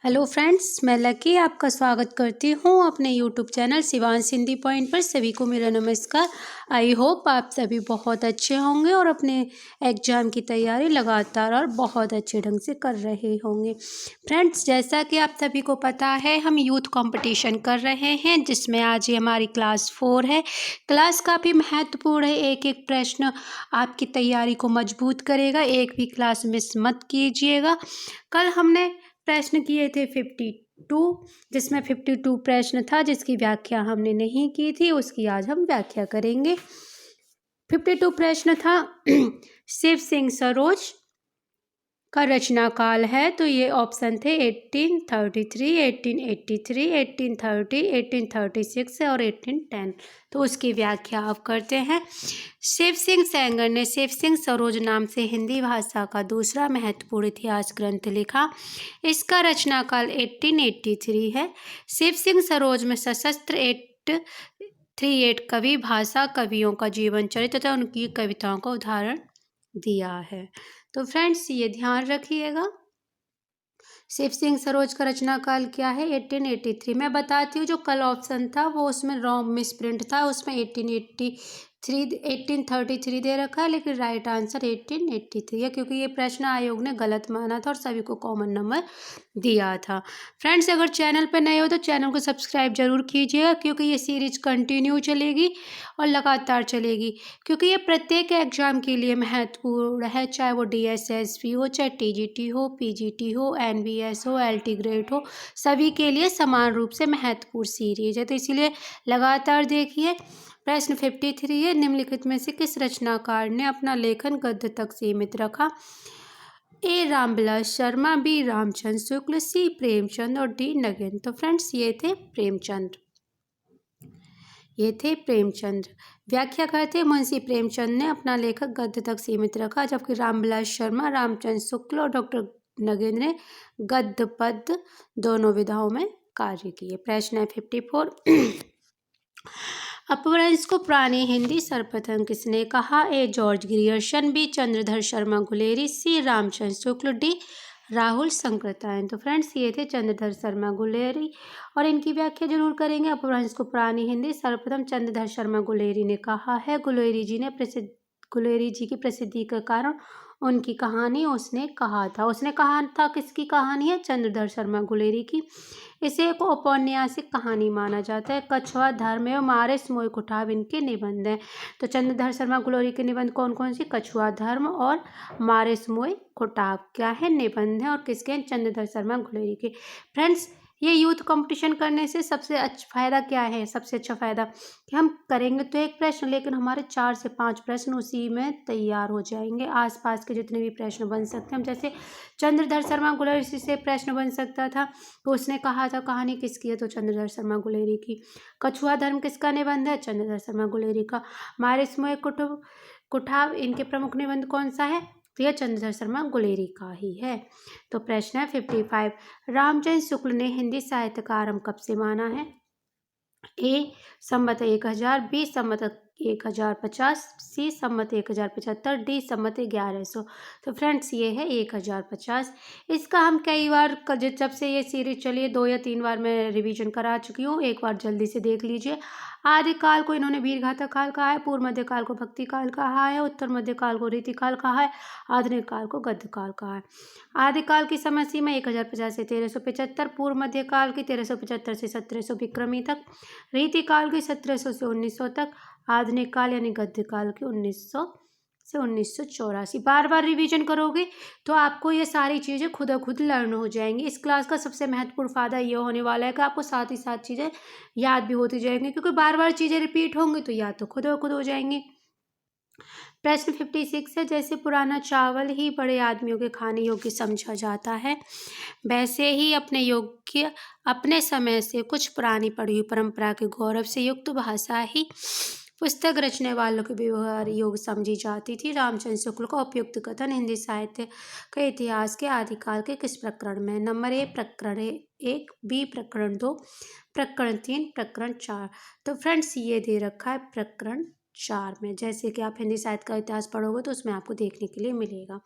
Hello friends, मैं lucky आपका स्वागत करती हूँ अपने YouTube channel Shivansh Hindi point पर। सभी को मेरा नमस्कार। आई होप आप सभी बहुत अच्छे होंगे और अपने एग्ज़ाम की तैयारी लगातार और बहुत अच्छे ढंग से कर रहे होंगे। फ्रेंड्स, जैसा कि आप सभी को पता है, हम यूथ कंपटीशन कर रहे हैं जिसमें आज ये हमारी क्लास 4 है। क्लास काफ़ी महत्वपूर्ण है। एक एक प्रश्न आपकी तैयारी को मजबूत करेगा। एक भी क्लास मिस मत कीजिएगा। कल हमने प्रश्न किए थे 52, जिसमें 52 प्रश्न था जिसकी व्याख्या हमने नहीं की थी, उसकी आज हम व्याख्या करेंगे। 52 प्रश्न था शिव सिंह सरोज का रचना काल है, तो ये ऑप्शन थे 1833, 1883, 1830, 1836 और 1810। तो उसकी व्याख्या आप करते हैं। शिव सिंह सेंगर ने शिव सिंह सरोज नाम से हिंदी भाषा का दूसरा महत्वपूर्ण इतिहास ग्रंथ लिखा। इसका रचना काल 1883 है। शिव सिंह सरोज में सशस्त्र 838 कवि भाषा कवियों का जीवन चरित्र तथा उनकी कविताओं का उदाहरण दिया है। तो फ्रेंड्स, ये ध्यान रखिएगा। शिव सिंह सरोज का रचना काल क्या है? 1883। मैं बताती हूँ, जो कल ऑप्शन था वो उसमें रॉन्ग मिस प्रिंट था, उसमें 1833 दे रखा है, लेकिन राइट आंसर 1883 है, क्योंकि ये प्रश्न आयोग ने गलत माना था और सभी को कॉमन नंबर दिया था। फ्रेंड्स, अगर चैनल पर नए हो तो चैनल को सब्सक्राइब जरूर कीजिएगा, क्योंकि ये सीरीज कंटिन्यू चलेगी और लगातार चलेगी, क्योंकि ये प्रत्येक एग्जाम के लिए महत्वपूर्ण है, चाहे वो DSSP हो, चाहे TGT हो, PGT हो, NVS हो, LT ग्रेड हो, सभी के लिए समान रूप से महत्वपूर्ण सीरीज है। तो इसीलिए लगातार देखिए। प्रश्न 53 है, निम्नलिखित में से किस रचनाकार ने अपना लेखन गद्य तक सीमित रखा? A Ramvilas Sharma, B Ramchandra Shukla, C Premchand और D नगेंद्र। तो फ्रेंड्स, ये थे प्रेमचंद। व्याख्या करते मुंशी प्रेमचंद ने अपना लेखक गद्य तक सीमित रखा, जबकि रामविलास शर्मा, रामचंद्र शुक्ल और डॉक्टर नगेंद्र ने गद्य पद्य दोनों विधाओं में कार्य किए। प्रश्न है 54। अपभ्रंश को पुरानी हिंदी सर्वप्रथम किसने कहा? A George Grierson, B Chandradhar Sharma Guleri, C Ramchandra Shukla, D Rahul Sankrityayan. तो फ्रेंड्स, ये थे चंद्रधर शर्मा गुलेरी और इनकी व्याख्या जरूर करेंगे। अपभ्रंश को पुरानी हिंदी सर्वप्रथम चंद्रधर शर्मा गुलेरी ने कहा है। गुलेरी जी की प्रसिद्धि का कारण उनकी कहानी उसने कहा था। किसकी कहानी है? चंद्रधर शर्मा गुलेरी की। इसे एक औपन्यासिक कहानी माना जाता है। कछुआ धर्म एवं मारिस मोय कुठाव इनके निबंध हैं। तो चंद्रधर शर्मा गुलेरी के निबंध कौन कौन सी? कछुआ धर्म और मारिस मोय कुठाव क्या है? निबंध है। और किसके हैं? चंद्रधर शर्मा गुलेरी के। फ्रेंड्स, ये यूथ कंपटीशन करने से सबसे अच्छा फायदा क्या है? सबसे अच्छा फायदा कि हम करेंगे तो एक प्रश्न, लेकिन हमारे 4 से 5 प्रश्न उसी में तैयार हो जाएंगे। आसपास के जितने भी प्रश्न बन सकते हैं, हम जैसे चंद्रधर शर्मा गुलेरी से प्रश्न बन सकता था, तो उसने कहा था कहानी किसकी है? तो चंद्रधर शर्मा गुलेरी की। कछुआ धर्म किसका निबंध है? चंद्रधर शर्मा गुलेरी का। मारिस मोय कुठाव इनके प्रमुख निबंध कौन सा है? तो यह चंद्रधर शर्मा गुलेरी का ही है। तो प्रश्न है 55। रामचंद्र शुक्ल ने हिंदी साहित्य का आरंभ कब से माना है? A संमत 1000, B संमत 1050, C संमत 1075, D संमत 1100। तो फ्रेंड्स, ये है 1050। इसका हम कई बार जब से ये सीरीज चली है 2 या 3 बार मैं रिवीजन करा चुकी हूँ। एक बार जल्दी से देख लीजिए। आदिकाल को इन्होंने वीरगाथा काल कहा है, पूर्व मध्य काल को भक्ति काल कहा है, उत्तर मध्य काल को रीति काल कहा है, आधुनिक काल को गद्य काल कहा है। आदिकाल की समय सीमा 1050 से 1375, पूर्व मध्य काल की 1375 से 1700 विक्रमी तक, रीति काल की 1700 से 1900 तक, आधुनिक काल यानी गद्य काल की 1900 से 1984। बार बार रिवीजन करोगे तो आपको ये सारी चीज़ें खुद लर्न हो जाएंगी। इस क्लास का सबसे महत्वपूर्ण फायदा ये होने वाला है कि आपको साथ ही साथ चीज़ें याद भी होती जाएंगी, क्योंकि बार बार चीज़ें रिपीट होंगी तो याद तो खुद हो जाएंगी। प्रश्न 56 है, जैसे पुराना चावल ही बड़े आदमियों के खाने योग्य समझा जाता है, वैसे ही अपने समय से कुछ पुरानी पड़ी हुई परंपरा के गौरव से युक्त भाषा ही पुस्तक रचने वालों के व्यवहार योग्य समझी जाती थी। रामचंद्र शुक्ल का उपयुक्त कथन हिंदी साहित्य के इतिहास के आदिकाल के किस प्रकरण में? नंबर A प्रकरण 1, B प्रकरण 2, प्रकरण 3, प्रकरण 4। तो फ्रेंड्स, ये दे रखा है प्रकरण 4 में। जैसे कि आप हिंदी साहित्य का इतिहास पढ़ोगे तो उसमें आपको देखने के लिए मिलेगा।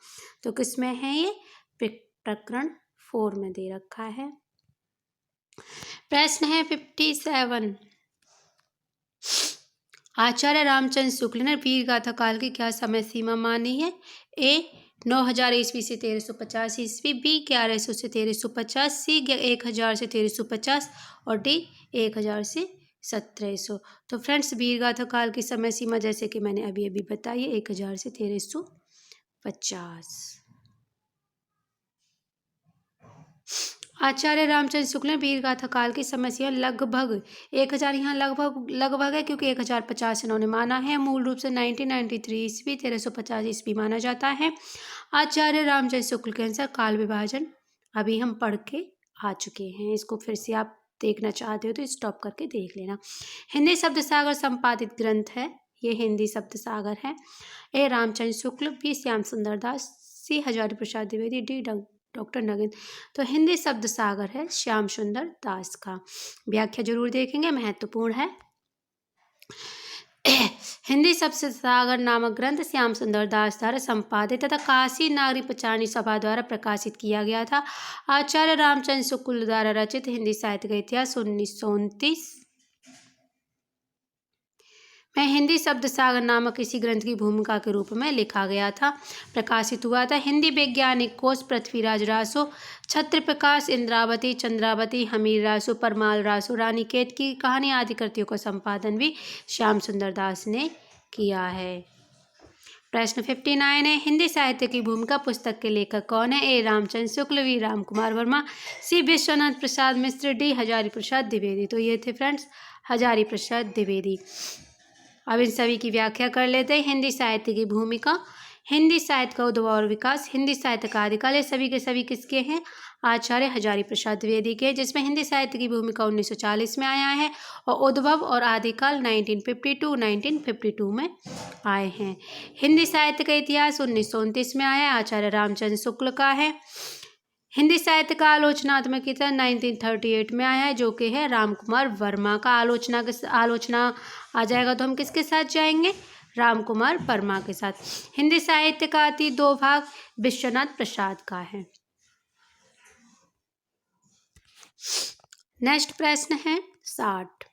तो किस में है ये? प्रकरण 4 में दे रखा है। प्रश्न है 57। आचार्य रामचंद्र शुक्ल ने वीर गाथा काल की क्या समय सीमा मानी है? ए 9000 ईस्वी से 1350 ईस्वी, बी 1100 से 1350, सी 1000 से 1350 और डी 1000 से 1700। तो फ्रेंड्स वीर गाथा काल की समय सीमा जैसे कि मैंने अभी अभी बताई 1000 से 1350। आचार्य रामचंद्र शुक्ल ने वीर गाथा काल की समय सीमा लगभग 1000, यहाँ लगभग है क्योंकि 1050 इन्होंने माना है। मूल रूप से 1993 ईस्वी 1350 ईस्वी माना जाता है। आचार्य रामचंद्र शुक्ल के अनुसार काल विभाजन अभी हम पढ़ के आ चुके हैं, इसको फिर से आप देखना चाहते हो तो स्टॉप करके देख लेना। हिंदी शब्द सागर संपादित ग्रंथ है, ये हिंदी शब्द सागर है। ए रामचंद्र शुक्ल, बी श्याम सुंदर दास, सी हजारी प्रसाद द्विवेदी, डी डॉक्टर नगेंद्र। तो हिंदी शब्द सागर है श्याम सुंदर दास का। व्याख्या जरूर देखेंगे, महत्वपूर्ण है। हिंदी शब्द सागर नामक ग्रंथ श्याम सुंदर दास द्वारा संपादित तथा काशी नागरी प्रचारणी सभा द्वारा प्रकाशित किया गया था। आचार्य रामचंद्र शुक्ल द्वारा रचित हिंदी साहित्य का इतिहास 1929 में हिंदी शब्द सागर नामक इसी ग्रंथ की भूमिका के रूप में लिखा गया था, प्रकाशित हुआ था। हिंदी वैज्ञानिक कोश पृथ्वीराज रासो, छत्र प्रकाश, इंद्रावती, चंद्रावती, हमीर रासो, परमाल रासो, रानीखेत की कहानी आदि कृतियों का संपादन भी श्याम सुंदर दास ने किया है। प्रश्न 59 है, हिंदी साहित्य की भूमिका पुस्तक के लेखक कौन है? ए रामचंद्र शुक्ल, बी राम कुमार वर्मा, सी विश्वनाथ प्रसाद मिश्र, डी हजारी प्रसाद द्विवेदी। तो ये थे फ्रेंड्स हजारी प्रसाद द्विवेदी। अब इन सभी की व्याख्या कर लेते हैं। हिंदी साहित्य की भूमिका, हिंदी साहित्य का उद्भव और विकास, हिंदी साहित्य का आदिकाल, ये सभी के सभी किसके हैं? आचार्य हजारी प्रसाद द्विवेदी के, जिसमें हिंदी साहित्य की भूमिका 1940 में आया है और उद्भव और आदिकाल 1952 में आए हैं। हिंदी साहित्य का इतिहास 1929 में आया है, आचार्य रामचंद्र शुक्ल का है। हिंदी साहित्य का आलोचनात्मक इतिहास 1938 में आया है, जो कि है राम कुमार वर्मा का। आलोचना आ जाएगा तो हम किसके साथ जाएंगे? राम कुमार वर्मा के साथ। हिंदी साहित्य का अति 2 भाग विश्वनाथ प्रसाद का है। नेक्स्ट प्रश्न है 60।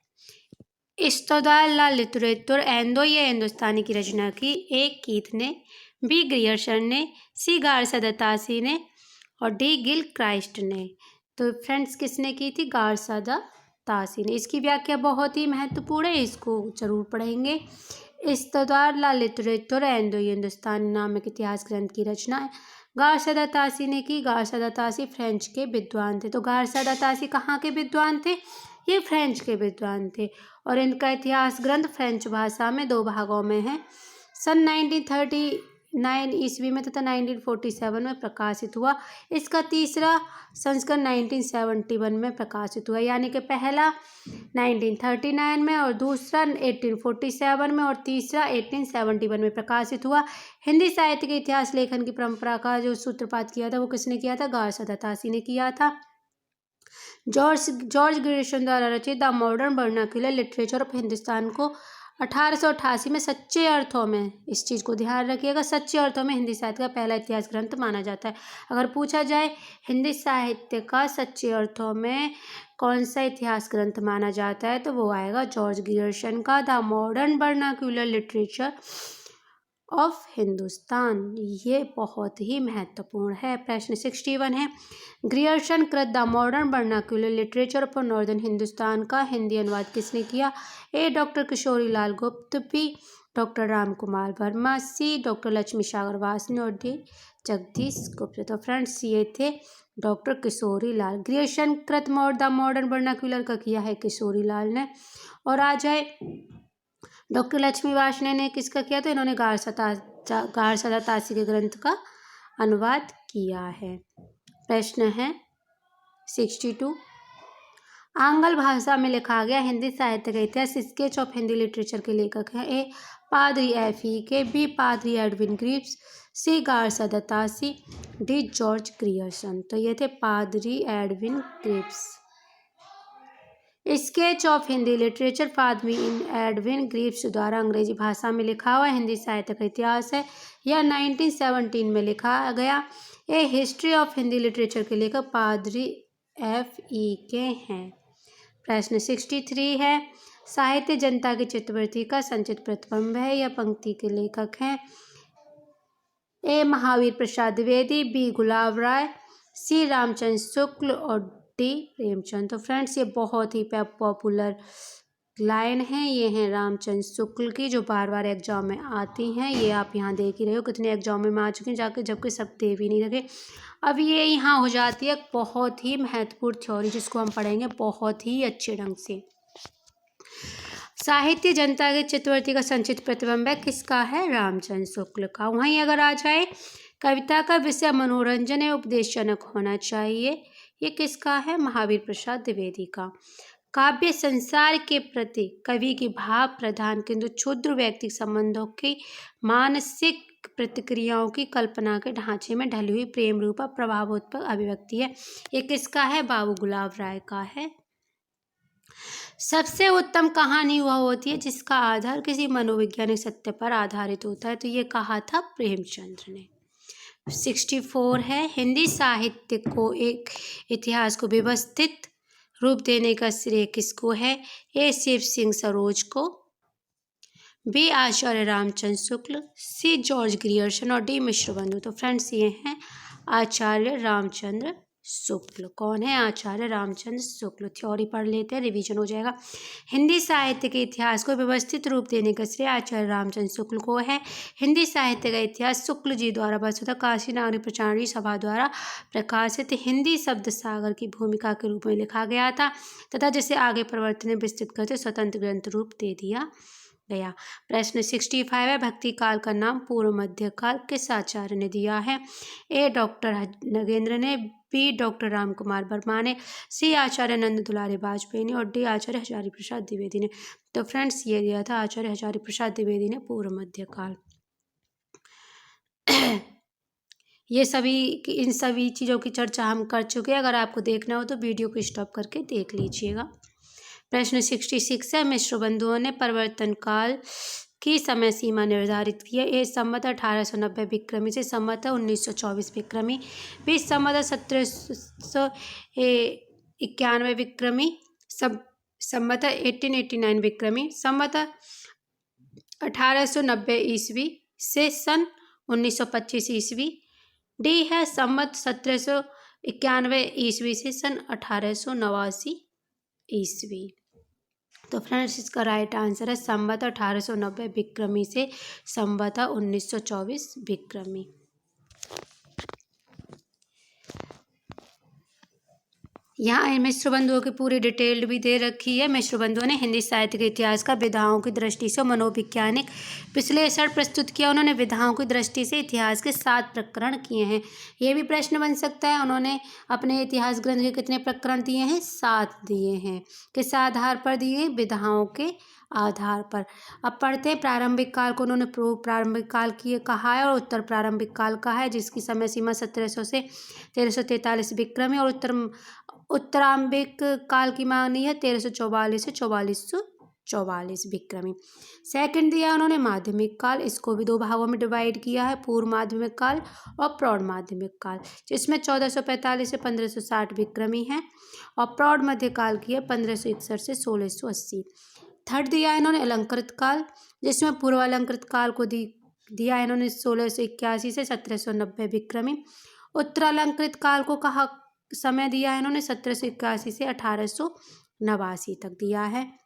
इस्तोदार ला लिटरेचर एंदो, ये हिंदुस्तानी की रचना की। ए कीथ ने, बी ग्रियर्सन ने, सी गार्सा तासी ने और डी गिल क्राइस्ट ने। तो फ्रेंड्स किसने की थी? गार्सा तासी ने। इसकी व्याख्या बहुत ही महत्वपूर्ण है, इसको जरूर पढ़ेंगे। इस्तोदार ला लिटरेचर एंदो, ये हिंदुस्तानी नामक इतिहास ग्रंथ की रचना है, गार्सा तासी ने की। गार्सा तासी फ्रेंच के विद्वान थे। तो गार्सा तासी कहाँ के विद्वान थे? ये फ्रेंच के विद्वान थे और इनका इतिहास ग्रंथ फ्रेंच भाषा में 2 भागों में है। सन 1939 ईस्वी में तथा 1947 में प्रकाशित हुआ। इसका तीसरा संस्करण 1971 में प्रकाशित हुआ, यानी कि पहला 1939 में और दूसरा 1847 में और तीसरा 1871 में प्रकाशित हुआ। हिंदी साहित्य के इतिहास लेखन की परंपरा का जो सूत्रपात किया था वो किसने किया था? गार्सा तासी ने किया था। जॉर्ज ग्रियर्सन द्वारा रचित the modern vernacular literature of Hindustan को 1888 में सच्चे अर्थों में, इस चीज़ को ध्यान रखिएगा, सच्चे अर्थों में हिंदी साहित्य का पहला इतिहास ग्रंथ माना जाता है। अगर पूछा जाए हिंदी साहित्य का सच्चे अर्थों में कौन सा इतिहास ग्रंथ माना जाता है, तो वो आएगा जॉर्ज ग्रियर्सन का the modern vernacular literature of Hindustan. ये बहुत ही महत्वपूर्ण है। प्रश्न 61 है, ग्रियर्सन कृत the modern vernacular literature for northern Hindustan का हिंदी अनुवाद किसने किया? ए डॉक्टर किशोरी लाल गुप्त, बी डॉक्टर राम कुमार वर्मा, सी डॉक्टर लक्ष्मी सागर वासनी और डी जगदीश गुप्त। तो फ्रेंड्स ये थे डॉक्टर किशोरी लाल। ग्रियर्सन कृत द मॉडर्न वर्नाक्यूलर का किया है किशोरी लाल ने। और आ जाए डॉक्टर लक्ष्मी वासने ने किसका किया? तो इन्होंने गार्सा तासी के ग्रंथ का अनुवाद किया है। प्रश्न है 62, आंग्ल भाषा में लिखा गया हिंदी साहित्य का इतिहास स्केच ऑफ हिंदी लिटरेचर के लेखक हैं। ए पादरी F.E.K, बी पादरी Edwin Greaves, C Garcin Tassy, D George Grierson. तो ये थे पादरी Edwin Greaves. Sketch of Hindi literature पादरी एडविन ग्रिप्स द्वारा अंग्रेजी भाषा में लिखा हुआ हिंदी साहित्य का इतिहास है। यह 1917 में लिखा गया। ये हिस्ट्री ऑफ हिंदी लिटरेचर के लेखक पादरी F.E.K हैं। प्रश्न 63 है, साहित्य जनता की चित्तवृत्ति का संचित प्रतिबिंब है। यह पंक्ति के लेखक हैं ए महावीर प्रसाद द्विवेदी, बी गुलाब राय, सी रामचंद्र शुक्ल और डी प्रेमचंद। तो फ्रेंड्स ये बहुत ही पॉपुलर लाइन है, ये हैं रामचंद्र शुक्ल की, जो बार बार एग्जाम में आती हैं। ये आप यहाँ देख ही रहे हो कितने एग्जाम में आ चुके हैं जाके, जबकि सब दे भी नहीं रखे। अब ये यहाँ हो जाती है बहुत ही महत्वपूर्ण थ्योरी, जिसको हम पढ़ेंगे बहुत ही अच्छे ढंग से। साहित्य जनता की चित्तवृत्ति का संचित प्रतिबिंब है, किसका है? रामचंद्र शुक्ल का। वहीं अगर आ जाए कविता का विषय मनोरंजन एवं उपदेशजनक होना चाहिए, ये किसका है? महावीर प्रसाद द्विवेदी का। काव्य संसार के प्रति कवि की भाव प्रधान किंतु क्षुद्र व्यक्तिगत संबंधों की मानसिक प्रतिक्रियाओं की कल्पना के ढांचे में ढली हुई प्रेम रूपा प्रभावोत्पक अभिव्यक्ति है, ये किसका है? बाबू गुलाब राय का है। सबसे उत्तम कहानी वह होती है जिसका आधार किसी मनोवैज्ञानिक सत्य पर आधारित होता है, तो ये कहा था प्रेमचंद्र ने। 64 है, हिंदी साहित्य को एक इतिहास को व्यवस्थित रूप देने का श्रेय किसको है? ए शिव सिंह सरोज को, बी आचार्य Ramchandra Shukla, C George Grierson और डी मिश्र बंधु। तो फ्रेंड्स ये हैं आचार्य रामचंद्र शुक्ल। कौन है? आचार्य रामचंद्र शुक्ल। थ्योरी पढ़ लेते हैं, रिवीजन हो जाएगा। हिंदी साहित्य के इतिहास को व्यवस्थित रूप देने का श्रेय आचार्य रामचंद्र शुक्ल को है। हिंदी साहित्य का इतिहास शुक्ल जी द्वारा वस्तुतः काशी नागरिक प्रचारणी सभा द्वारा प्रकाशित हिंदी शब्द सागर की भूमिका के रूप में लिखा गया था तथा जिसे आगे प्रवर्तन विस्तृत करते स्वतंत्र ग्रंथ रूप दे दिया गया। प्रश्न 65 है, भक्ति काल का नाम पूर्व मध्य काल किस आचार्य ने दिया है? ए डॉक्टर नगेंद्र ने, बी डॉक्टर राम कुमार वर्मा ने, सी आचार्य नंद दुलारी वाजपेयी ने और डी आचार्य हजारी प्रसाद द्विवेदी ने। तो फ्रेंड्स ये दिया था आचार्य हजारी प्रसाद द्विवेदी ने पूर्व मध्य काल। ये सभी इन सभी चीज़ों की चर्चा हम कर चुके हैं, अगर आपको देखना हो तो वीडियो को स्टॉप करके देख लीजिएगा। प्रश्न 66 है, मिश्र बंधुओं ने परिवर्तन काल की समय सीमा निर्धारित की है। ए संवत 1890 विक्रमी से संवत 1924 विक्रमी, बी संवत 1791 विक्रमी, संवत 1889 विक्रमी, संवत 1890 ईस्वी से सन 1925 ईस्वी, डी है संवत 1791 ईस्वी से सन 1889 ईस्वी। तो फ्रेंड्स इसका राइट आंसर है संवत 1890 विक्रमी से संवत 1924 विक्रमी। यहाँ मिश्र बंधुओं की पूरी डिटेल भी दे रखी है। मिश्र बंधुओं ने हिंदी साहित्य के इतिहास का विधाओं की दृष्टि से मनोवैज्ञानिक विश्लेषण प्रस्तुत किया। उन्होंने विधाओं की दृष्टि से इतिहास के 7 प्रकरण किए हैं। ये भी प्रश्न बन सकता है, उन्होंने अपने इतिहास ग्रंथ के कितने प्रकरण दिए हैं? 7 दिए हैं। किस आधार पर दिए? विधाओं के आधार पर। अब पढ़ते हैं प्रारंभिक काल को। उन्होंने पूर्व प्रारंभिक काल की कहा है और उत्तर प्रारंभिक काल कहा है, जिसकी समय सीमा 1700 से 1343 विक्रमी और उत्तरारंभिक काल की मांगनी है 1344 से 4444 विक्रमी। सेकंड दिया उन्होंने माध्यमिक काल, इसको भी 2 भागों में डिवाइड किया है, पूर्व माध्यमिक काल और प्रौढ़ माध्यमिक काल, जिसमें 1445 से 1560 विक्रमी है और प्रौढ़ मध्यकाल की है 1561 से 1680। थर्ड दिया इन्होंने अलंकृत काल, जिसमें पूर्व अलंकृत काल को दिया इन्होंने 1681 से 1790 विक्रमी। उत्तर अलंकृत काल को कहा समय दिया है इन्होंने 1781 से 1889 तक दिया है।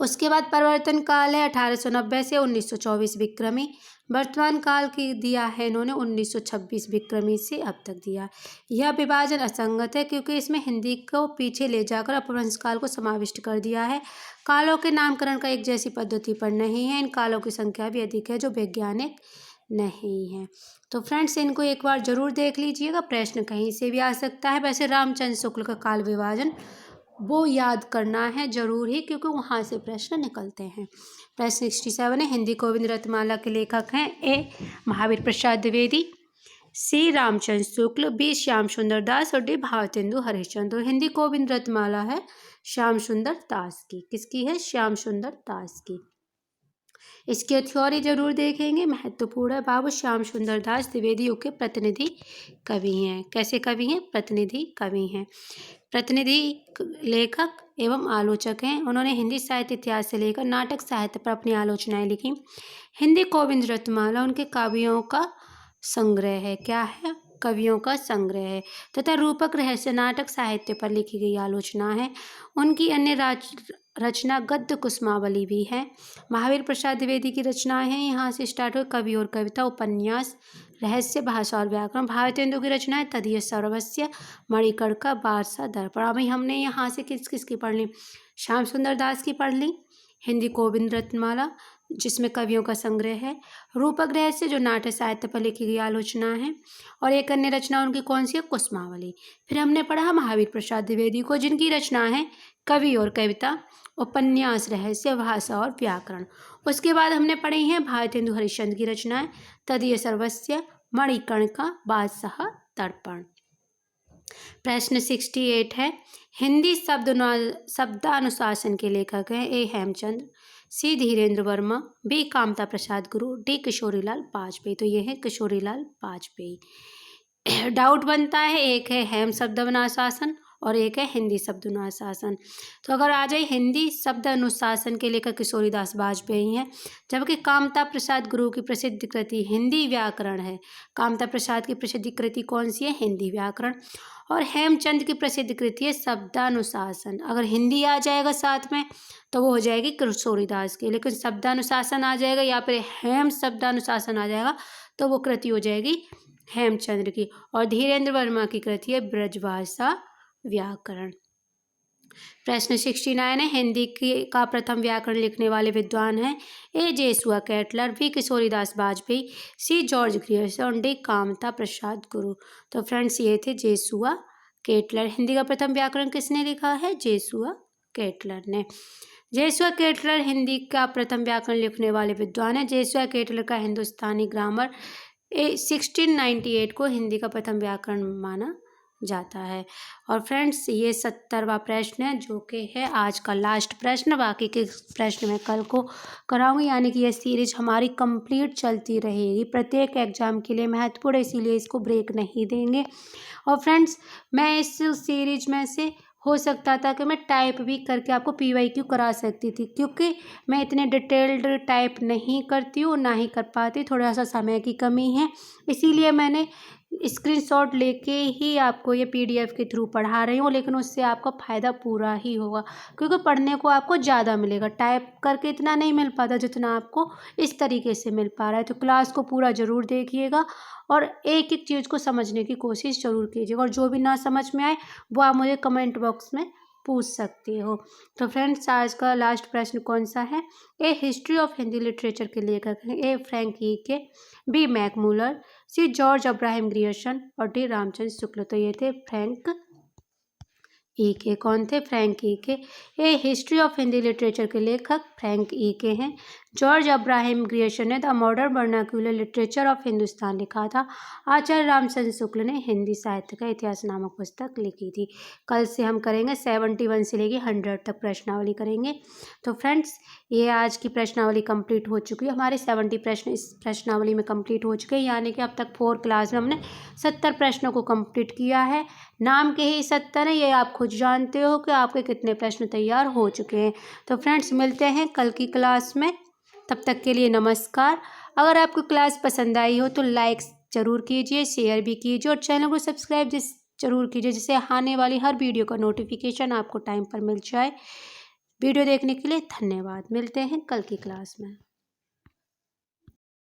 उसके बाद परिवर्तन काल है 1890 से 1924 विक्रमी। वर्तमान काल की दिया है इन्होंने 1926 विक्रमी से अब तक दिया। यह विभाजन असंगत है क्योंकि इसमें हिंदी को पीछे ले जाकर अपभ्रंश काल को समाविष्ट कर दिया है। कालों के नामकरण का एक जैसी पद्धति पर नहीं है। इन कालों की संख्या भी अधिक है जो वैज्ञानिक नहीं है। तो फ्रेंड्स इनको एक बार जरूर देख लीजिएगा, प्रश्न कहीं से भी आ सकता है। वैसे रामचंद्र शुक्ल का काल विभाजन वो याद करना है जरूर ही, क्योंकि वहाँ से प्रश्न निकलते हैं। प्रश्न 67 है, हिंदी गोविंद रत्नमाला के लेखक हैं ए महावीर प्रसाद द्विवेदी, सी रामचंद्र शुक्ल, बी श्याम सुंदर दास और डी भारतेंदु हरिश्चंद्र। तो हिंदी गोविंद रत्नमाला है श्याम सुंदर दास की। किसकी है? श्याम सुंदर दास की। इसकी थ्योरी जरूर देखेंगे, महत्वपूर्ण है। बाबू श्याम सुंदर दास द्विवेदी युग के प्रतिनिधि कवि हैं। कैसे कवि हैं? प्रतिनिधि कवि हैं। प्रतिनिधि लेखक एवं आलोचक हैं। उन्होंने हिंदी साहित्य इतिहास से लेकर नाटक साहित्य पर अपनी आलोचनाएं लिखी। हिंदी गोविंद रत्नमाला उनके काव्यों का संग्रह है। क्या है? कवियों का संग्रह है। तथा रूपक रहस्य नाटक साहित्य पर लिखी गई आलोचना है। उनकी अन्य रचना गद्य कुसुमावली भी है। महावीर प्रसाद द्विवेदी की रचनाएं हैं। यहाँ से स्टार्ट हुई कवि और कविता, उपन्यास, रहस्य, भाषा और व्याकरण। भारतेंदु की रचनाएं तदीय सर्वस्व, मणिकर्णिका, बारसा, दर्पण। अभी हमने यहाँ से किस किस की पढ़ ली? श्याम सुंदर दास की पढ़ ली, हिंदी गोविंद रत्नमाला जिसमें कवियों का संग्रह है, रूपक रहस्य जो नाट्य साहित्य पर लिखी गई आलोचना है, और एक अन्य रचना उनकी कौन सी है? कुसुमावली। फिर हमने पढ़ा महावीर प्रसाद द्विवेदी को, जिनकी रचना है कवि और कविता, उपन्यास, रहस्य, भाषा और व्याकरण। उसके बाद हमने पढ़ी हैं भारतेंदु हरिश्चंद्र की रचनाएं तदीय सर्वस्व, मणिकर्णिका, बादशाह, दर्पण। प्रश्न 68 है, हिंदी शब्दानुशासन के लेखक हैं ए हेमचंद्र, सी धीरेन्द्र वर्मा, बी कामता प्रसाद गुरु, डी किशोरीलाल वाजपेयी। तो ये है किशोरीलाल वाजपेयी। डाउट बनता है, एक है हेम शब्दानुशासन और एक है हिंदी शब्दानुशासन। तो अगर आ जाए हिंदी शब्दानुशासन के लेकर किशोरीदास वाजपेयी हैं, जबकि कामता प्रसाद गुरु की प्रसिद्ध कृति हिंदी व्याकरण है। कामता प्रसाद की प्रसिद्ध कृति कौन सी है? हिंदी व्याकरण। और हेमचंद की प्रसिद्ध कृति है शब्दानुशासन। अगर हिंदी आ जाएगा साथ में तो वो हो जाएगी किशोरीदास की, लेकिन शब्दानुशासन आ जाएगा या फिर हेम शब्दानुशासन आ जाएगा तो वो कृति हो जाएगी हेमचंद्र की। और धीरेन्द्र वर्मा की कृति है ब्रजभाषा व्याकरण। प्रश्न 69 है, हिंदी का प्रथम व्याकरण लिखने वाले विद्वान हैं ए जेसुआ Ketelaar, B Kishoridas Vajpayee, C George Grierson, D Kamta Prasad गुरु। तो फ्रेंड्स ये थे जेसुआ केटलर। हिंदी का प्रथम व्याकरण किसने लिखा है? जेसुआ केटलर ने। जेसुआ केटलर हिंदी का प्रथम व्याकरण लिखने वाले विद्वान हैं। जेसुआ केटलर का हिंदुस्तानी ग्रामर 1698 को हिंदी का प्रथम व्याकरण माना जाता है। और फ्रेंड्स ये 70वां प्रश्न है, जो कि है आज का लास्ट प्रश्न। बाकी के प्रश्न मैं कल को कराऊंगी, यानी कि ये सीरीज हमारी कंप्लीट चलती रहेगी। प्रत्येक एग्जाम के लिए महत्वपूर्ण, इसीलिए इसको ब्रेक नहीं देंगे। और फ्रेंड्स मैं इस सीरीज में से हो सकता था कि मैं टाइप भी करके आपको PYQ करा सकती थी, क्योंकि मैं इतने डिटेल्ड टाइप नहीं करती हूँ, ना ही कर पाती, थोड़ा सा समय की कमी है। इसीलिए मैंने स्क्रीनशॉट लेके ही आपको ये PDF के थ्रू पढ़ा रही हूँ, लेकिन उससे आपका फ़ायदा पूरा ही होगा, क्योंकि पढ़ने को आपको ज़्यादा मिलेगा। टाइप करके इतना नहीं मिल पाता जितना आपको इस तरीके से मिल पा रहा है। तो क्लास को पूरा ज़रूर देखिएगा और एक एक चीज़ को समझने की कोशिश ज़रूर कीजिएगा, और जो भी ना समझ में आए वो आप मुझे कमेंट बॉक्स में पूछ सकते हो। तो फ्रेंड्स आज का लास्ट प्रश्न कौन सा है? ए हिस्ट्री ऑफ हिंदी लिटरेचर के लेखक हैं ए फ्रैंक ईके, B मैकमूलर, C George Abraham Grierson और डी रामचंद्र शुक्ल। तो ये थे फ्रैंक ईके। कौन थे? फ्रैंक ईके। ए हिस्ट्री ऑफ हिंदी लिटरेचर के लेखक फ्रैंक ईके हैं। जॉर्ज अब्राहम ग्रियर्सन ने the modern vernacular literature of Hindustan लिखा था। आचार्य रामचंद्र शुक्ल ने हिंदी साहित्य का इतिहास नामक पुस्तक लिखी थी। कल से हम करेंगे 71 से लेकर 100 तक प्रश्नावली करेंगे। तो फ्रेंड्स ये आज की प्रश्नावली कंप्लीट हो चुकी है। हमारे 70 प्रश्न इस प्रश्नावली में कंप्लीट हो चुके हैं, यानी कि अब तक 4 क्लास में हमने 70 प्रश्नों को कंप्लीट किया है। नाम के ही 70 है, ये आप खुद जानते हो कि आपके कितने प्रश्न तैयार हो चुके हैं। तो फ्रेंड्स मिलते हैं कल की क्लास में, तब तक के लिए नमस्कार। अगर आपको क्लास पसंद आई हो तो लाइक ज़रूर कीजिए, शेयर भी कीजिए और चैनल को सब्सक्राइब ज़रूर कीजिए, जिससे आने वाली हर वीडियो का नोटिफिकेशन आपको टाइम पर मिल जाए। वीडियो देखने के लिए धन्यवाद। मिलते हैं कल की क्लास में।